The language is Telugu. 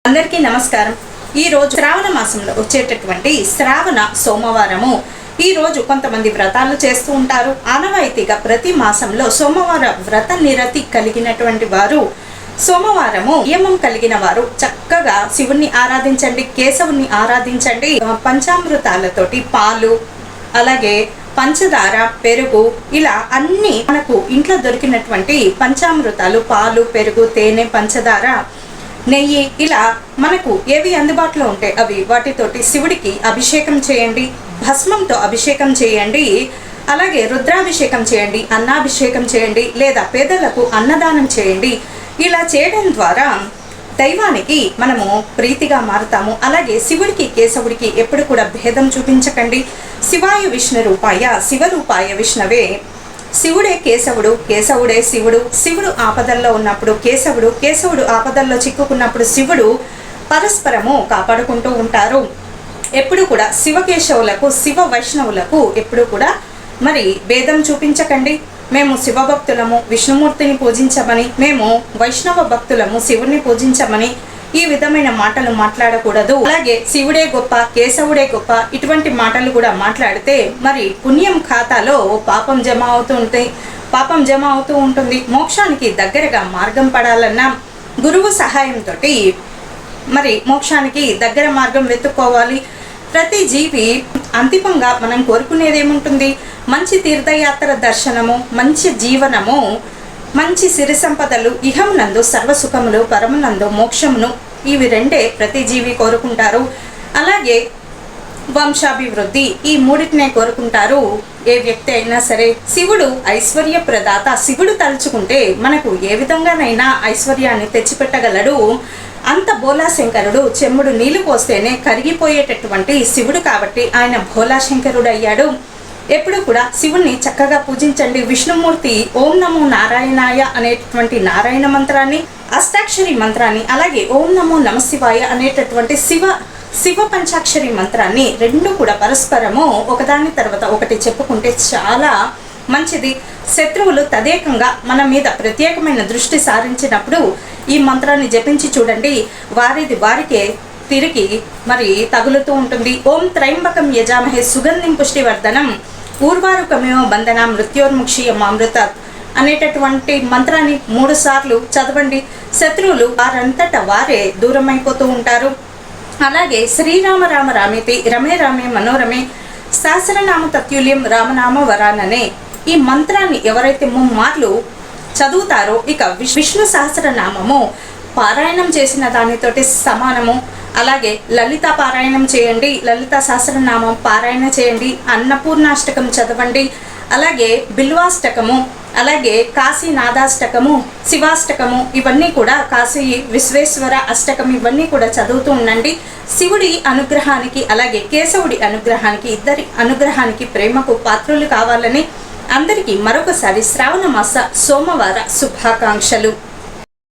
అందరికీ నమస్కారం। ఈ రోజు శ్రావణ మాసంలో వచ్చేటటువంటి శ్రావణ సోమవారము। ఈ రోజు కొంతమంది వ్రతాలు చేస్తూ ఉంటారు। ఆనవాయితీగా ప్రతి మాసంలో సోమవార వ్రత నిరతి కలిగినటువంటి వారు సోమవారము నియమం కలిగిన వారు చక్కగా శివుణ్ణి ఆరాధించండి, కేశవుని ఆరాధించండి। పంచామృతాలతోటి పాలు, అలాగే పంచదార, పెరుగు, ఇలా అన్ని మనకు ఇంట్లో దొరికినటువంటి పంచామృతాలు, పాలు, పెరుగు, తేనె, పంచదార, నెయ్యి, ఇలా మనకు ఏవి అందుబాటులో ఉంటే అవి వాటితోటి శివుడికి అభిషేకం చేయండి, భస్మంతో అభిషేకం చేయండి, అలాగే రుద్రాభిషేకం చేయండి, అన్నాభిషేకం చేయండి, లేదా పేదలకు అన్నదానం చేయండి। ఇలా చేయడం ద్వారా దైవానికి మనము ప్రీతిగా మారుతాము। అలాగే శివుడికి కేశవుడికి ఎప్పుడు కూడా భేదం చూపించకండి। శివాయ విష్ణు రూపాయ శివరూపాయ విష్ణవే, శివుడే కేశవుడు, కేశవుడే శివుడు। శివుడు ఆపదల్లో ఉన్నప్పుడు కేశవుడు, కేశవుడు ఆపదల్లో చిక్కుకున్నప్పుడు శివుడు పరస్పరము కాపాడుకుంటూ ఉంటారు। ఎప్పుడు కూడా శివకేశవులకు, శివ వైష్ణవులకు ఎప్పుడు కూడా మరి భేదం చూపించకండి। మేము శివ భక్తులము, విష్ణుమూర్తిని పూజించమని, మేము వైష్ణవ భక్తులము, శివుడిని పూజించమని ఈ విధమైన మాటలు మాట్లాడకూడదు। అలాగే శివుడే గొప్ప, కేశవుడే గొప్ప, ఇటువంటి మాటలు కూడా మాట్లాడితే మరి పుణ్యం ఖాతాలో పాపం జమ అవుతూ ఉంటుంది। మోక్షానికి దగ్గరగా మార్గం పడాలన్నా గురువు సహాయంతో మరి మోక్షానికి దగ్గర మార్గం వెతుక్కోవాలి। ప్రతి జీవి అంతిమంగా మనం కోరుకునేది ఏముంటుంది? మంచి తీర్థయాత్ర దర్శనము, మంచి జీవనము, మంచి సిరి సంపదలు, ఇహమునందు సర్వసుఖములు, పరమునందు మోక్షమును, ఇవి రెండే ప్రతి జీవి కోరుకుంటారు। అలాగే వంశాభివృద్ధి, ఈ మూడింటినే కోరుకుంటారు ఏ వ్యక్తి అయినా సరే। శివుడు ఐశ్వర్య ప్రదాత, శివుడు తలుచుకుంటే మనకు ఏ విధంగానైనా ఐశ్వర్యాన్ని తెచ్చిపెట్టగలడు। అంత భోలాశంకరుడు చెమ్ముడు నీళ్లు పోస్తేనే కరిగిపోయేటటువంటి శివుడు కాబట్టి ఆయన భోలాశంకరుడు అయ్యాడు। ఎప్పుడు కూడా శివుణ్ణి చక్కగా పూజించండి। విష్ణుమూర్తి ఓం నమో నారాయణాయ అనేటటువంటి నారాయణ మంత్రాన్ని, అష్టాక్షరి మంత్రాన్ని, అలాగే ఓం నమో నమశివాయ అనేటటువంటి శివ పంచాక్షరి మంత్రాన్ని రెండు కూడా పరస్పరము ఒకదాని తర్వాత ఒకటి చెప్పుకుంటే చాలా మంచిది। శత్రువులు తదేకంగా మన మీద ప్రత్యేకమైన దృష్టి సారించినప్పుడు ఈ మంత్రాన్ని జపించి చూడండి, వారికే తిరిగి మరి తగులుతూ ఉంటుంది। ఓం త్రయంబకం యజామహే సుగంధిం పుష్టివర్ధనం ఊర్వారుకమేవ బంధన మృత్యోర్ముక్షీయమామృత అనేటటువంటి మంత్రాన్ని 3 సార్లు చదవండి। శత్రువులు వారంతట వారే దూరం అయిపోతూ ఉంటారు। అలాగే శ్రీరామ రామ రామేతి రమే రామే మనోరమే సహస్రనామ తత్యుల్యం రామనామ వరాననే ఈ మంత్రాన్ని ఎవరైతే 3 మార్లు చదువుతారో ఇక విష్ణు సహస్రనామము పారాయణం చేసిన దానితోటి సమానము। అలాగే లలిత పారాయణం చేయండి, లలిత సహస్రనామం పారాయణ చేయండి, అన్నపూర్ణాష్టకం చదవండి, అలాగే బిల్వాష్టకము, అలాగే కాశీనాథాష్టకము, శివాష్టకము, ఇవన్నీ కూడా కాశీ విశ్వేశ్వర అష్టకం, ఇవన్నీ కూడా చదువుతూ ఉండండి। శివుడి అనుగ్రహానికి అలాగే కేశవుడి అనుగ్రహానికి, ఇద్దరి అనుగ్రహానికి, ప్రేమకు పాత్రులు కావాలని అందరికీ మరొకసారి శ్రావణ మాస సోమవార శుభాకాంక్షలు।